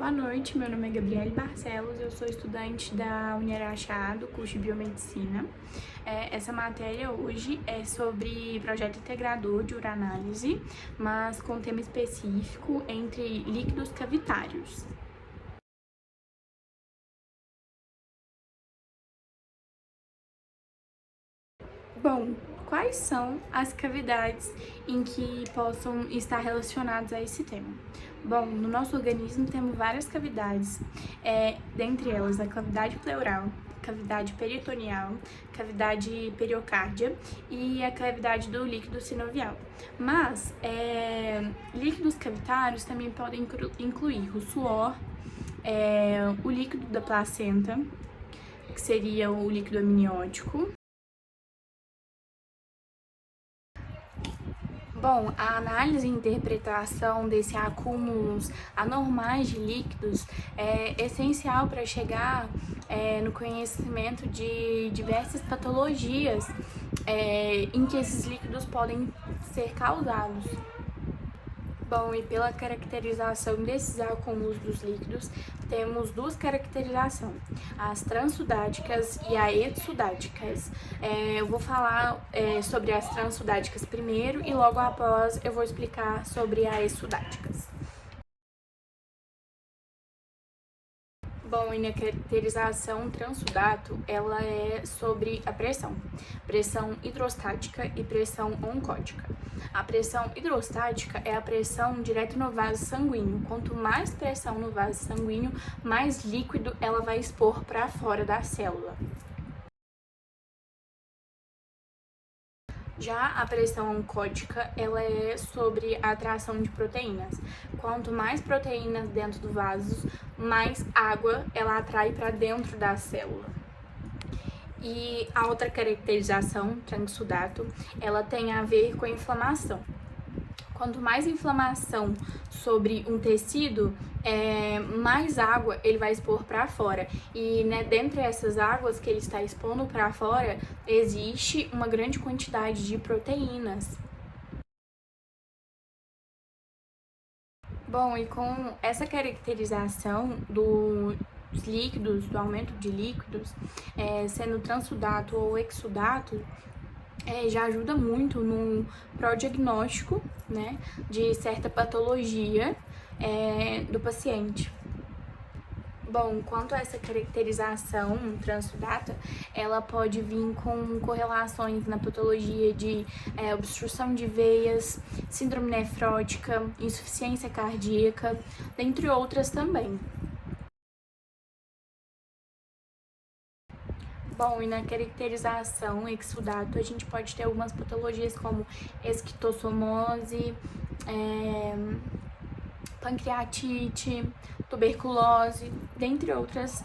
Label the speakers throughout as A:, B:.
A: Boa noite, meu nome é Gabriele Barcelos, eu sou estudante da Unirachá, do curso de Biomedicina. Essa matéria hoje é sobre projeto integrador de uranálise, mas com tema específico entre líquidos cavitários. Bom, quais são as cavidades em que possam estar relacionadas a esse tema? Bom, no nosso organismo temos várias cavidades, dentre elas a cavidade pleural, cavidade peritoneal, cavidade periocárdia e a cavidade do líquido sinovial. Mas líquidos cavitários também podem incluir o suor, o líquido da placenta, que seria o líquido amniótico. Bom, a análise e interpretação desses acúmulos anormais de líquidos é essencial para chegar no conhecimento de diversas patologias em que esses líquidos podem ser causados. Bom, e pela caracterização desses acúmulos dos líquidos, temos duas caracterizações, as transsudáticas e as exsudáticas. Eu vou falar sobre as transsudáticas primeiro e logo após eu vou explicar sobre as exsudáticas. Bom, e na caracterização transsudato, ela é sobre a pressão hidrostática e pressão oncótica. A pressão hidrostática é a pressão direto no vaso sanguíneo. Quanto mais pressão no vaso sanguíneo, mais líquido ela vai expor para fora da célula. Já a pressão oncótica, ela é sobre a atração de proteínas. Quanto mais proteínas dentro do vaso, mais água ela atrai para dentro da célula. E a outra caracterização, transsudato, ela tem a ver com a inflamação. Quanto mais inflamação sobre um tecido, mais água ele vai expor para fora. E dentre essas águas que ele está expondo para fora, existe uma grande quantidade de proteínas. Bom, e com essa caracterização dos líquidos, do aumento de líquidos, sendo transsudato ou exsudato, já ajuda muito no prodiagnóstico, né, de certa patologia do paciente. Bom, quanto a essa caracterização transudata, ela pode vir com correlações na patologia de obstrução de veias, síndrome nefrótica, insuficiência cardíaca, dentre outras também. Bom, e na caracterização exudato, a gente pode ter algumas patologias como esquistossomose, pancreatite, tuberculose, dentre outras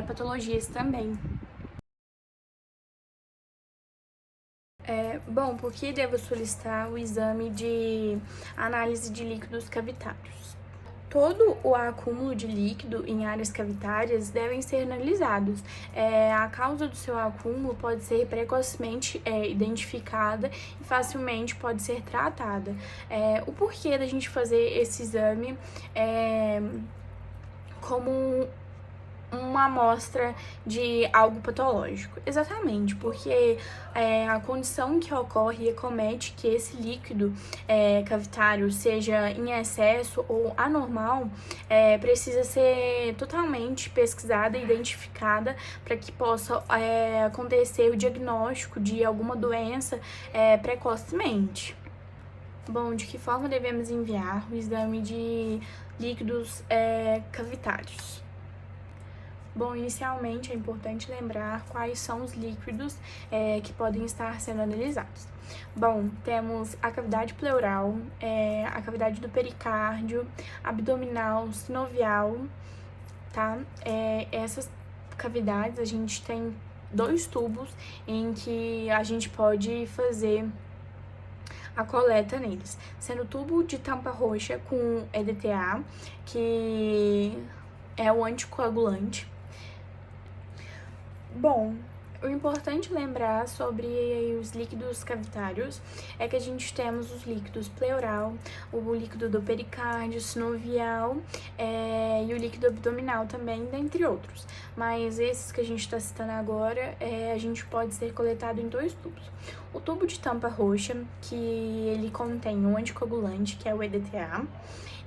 A: patologias também. Bom, por que devo solicitar o exame de análise de líquidos cavitários? Todo o acúmulo de líquido em áreas cavitárias devem ser analisados. A causa do seu acúmulo pode ser precocemente identificada e facilmente pode ser tratada. O porquê da gente fazer esse exame como uma amostra de algo patológico. Exatamente, porque a condição que ocorre e acomete que esse líquido cavitário seja em excesso ou anormal precisa ser totalmente pesquisada e identificada para que possa acontecer o diagnóstico de alguma doença precocemente. Bom, de que forma devemos enviar o exame de líquidos cavitários? Bom, inicialmente é importante lembrar quais são os líquidos que podem estar sendo analisados. Bom, temos a cavidade pleural, a cavidade do pericárdio, abdominal, sinovial, tá? Essas cavidades a gente tem 2 tubos em que a gente pode fazer a coleta neles, sendo o tubo de tampa roxa com EDTA, que é o anticoagulante. Bom, O importante lembrar sobre os líquidos cavitários é que a gente temos os líquidos pleural, o líquido do pericárdio, sinovial e o líquido abdominal também, dentre outros. Mas esses que a gente está citando agora, a gente pode ser coletado em 2 tubos. O tubo de tampa roxa, que ele contém um anticoagulante, que é o EDTA,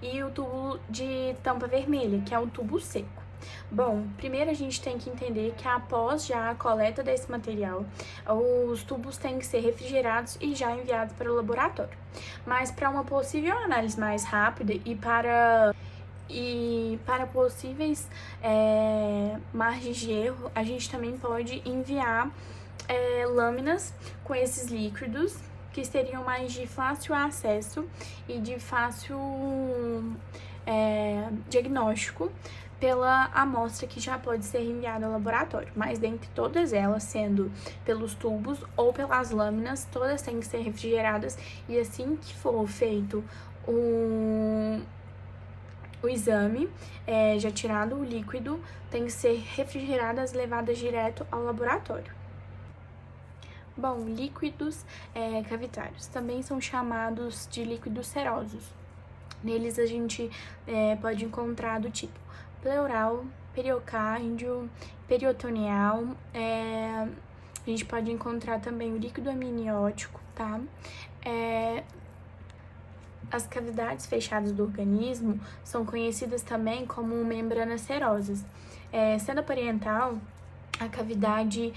A: e o tubo de tampa vermelha, que é o tubo seco. Bom, primeiro a gente tem que entender que após já a coleta desse material, os tubos têm que ser refrigerados e já enviados para o laboratório. Mas para uma possível análise mais rápida e para possíveis margens de erro, a gente também pode enviar lâminas com esses líquidos que seriam mais de fácil acesso e de fácil diagnóstico pela amostra que já pode ser enviada ao laboratório, mas dentre todas elas, sendo pelos tubos ou pelas lâminas, todas têm que ser refrigeradas e assim que for feito o exame, já tirado o líquido, tem que ser refrigeradas e levadas direto ao laboratório. Bom, líquidos cavitários também são chamados de líquidos serosos. Neles a gente pode encontrar do tipo pleural, periocárdio, peritoneal, a gente pode encontrar também o líquido amniótico, tá? As cavidades fechadas do organismo são conhecidas também como membranas serosas. Sendo a parietal, a cavidade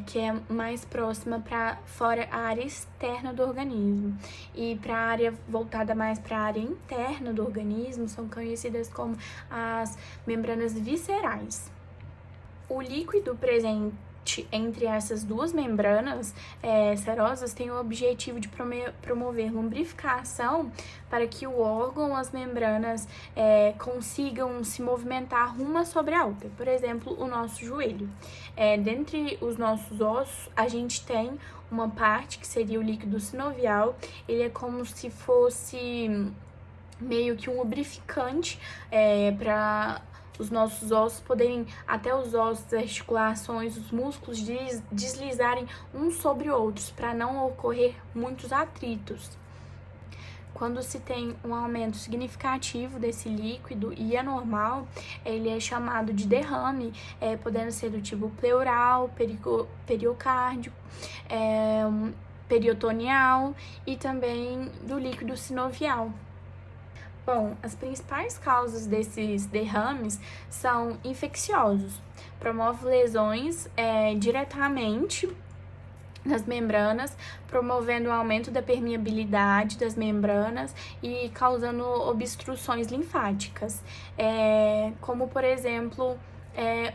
A: que é mais próxima para fora a área externa do organismo, e para a área voltada mais para a área interna do organismo são conhecidas como as membranas viscerais. O líquido presente entre essas duas membranas serosas tem o objetivo de promover lubrificação para que o órgão, as membranas consigam se movimentar uma sobre a outra. Por exemplo, o nosso joelho. Dentre os nossos ossos, a gente tem uma parte que seria o líquido sinovial. Ele é como se fosse meio que um lubrificante para os nossos ossos poderem, até os ossos, as articulações, os músculos deslizarem uns sobre outros, para não ocorrer muitos atritos. Quando se tem um aumento significativo desse líquido e é normal, ele é chamado de derrame, podendo ser do tipo pleural, periocárdio, peritoneal e também do líquido sinovial. Bom, as principais causas desses derrames são infecciosos, promove lesões diretamente nas membranas, promovendo o aumento da permeabilidade das membranas e causando obstruções linfáticas, como por exemplo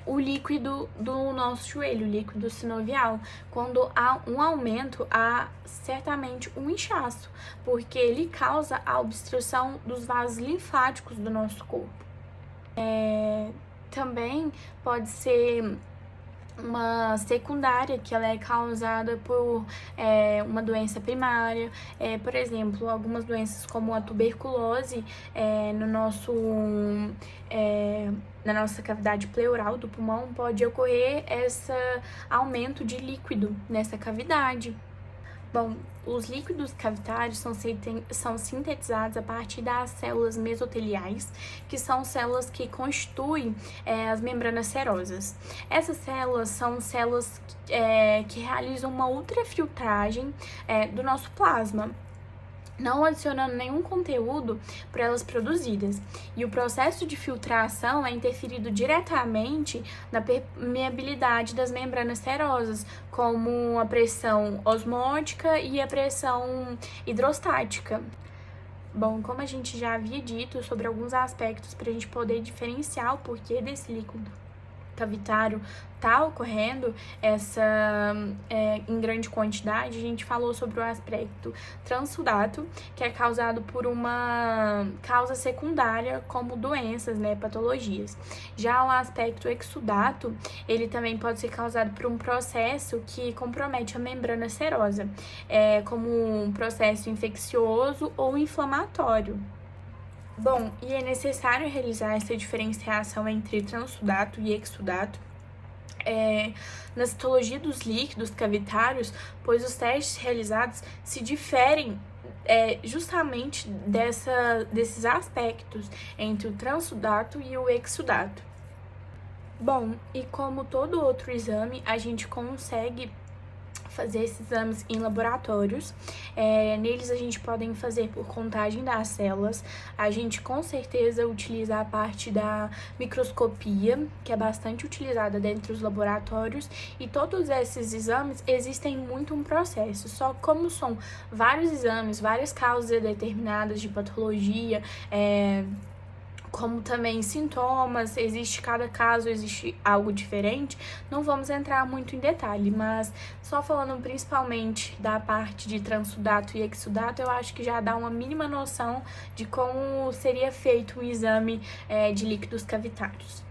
A: o líquido do nosso joelho, o líquido sinovial. Quando há um aumento, há certamente um inchaço, porque ele causa a obstrução dos vasos linfáticos do nosso corpo. Também pode ser uma secundária, que ela é causada por uma doença primária, por exemplo, algumas doenças como a tuberculose na nossa cavidade pleural do pulmão, pode ocorrer esse aumento de líquido nessa cavidade. Bom, os líquidos cavitários são sintetizados a partir das células mesoteliais, que são células que constituem as membranas serosas. Essas células são células que realizam uma ultrafiltragem do nosso plasma, não adicionando nenhum conteúdo para elas produzidas. E o processo de filtração é interferido diretamente na permeabilidade das membranas serosas, como a pressão osmótica e a pressão hidrostática. Bom, como a gente já havia dito sobre alguns aspectos para a gente poder diferenciar o porquê desse líquido cavitário tá ocorrendo em grande quantidade, a gente falou sobre o aspecto transsudato, que é causado por uma causa secundária, como doenças, patologias. Já o aspecto exudato, ele também pode ser causado por um processo que compromete a membrana serosa, como um processo infeccioso ou inflamatório. Bom, e é necessário realizar essa diferenciação entre transsudato e exudato, na citologia dos líquidos cavitários, pois os testes realizados se diferem justamente desses aspectos entre o transudato e o exudato. Bom, e como todo outro exame, a gente consegue fazer esses exames em laboratórios. Neles a gente pode fazer por contagem das células. A gente com certeza utiliza a parte da microscopia, que é bastante utilizada dentro dos laboratórios, e todos esses exames existem muito um processo. Só como são vários exames, várias causas determinadas de patologia, como também sintomas, cada caso existe algo diferente, não vamos entrar muito em detalhe, mas só falando principalmente da parte de transudato e exudato, eu acho que já dá uma mínima noção de como seria feito um exame de líquidos cavitários.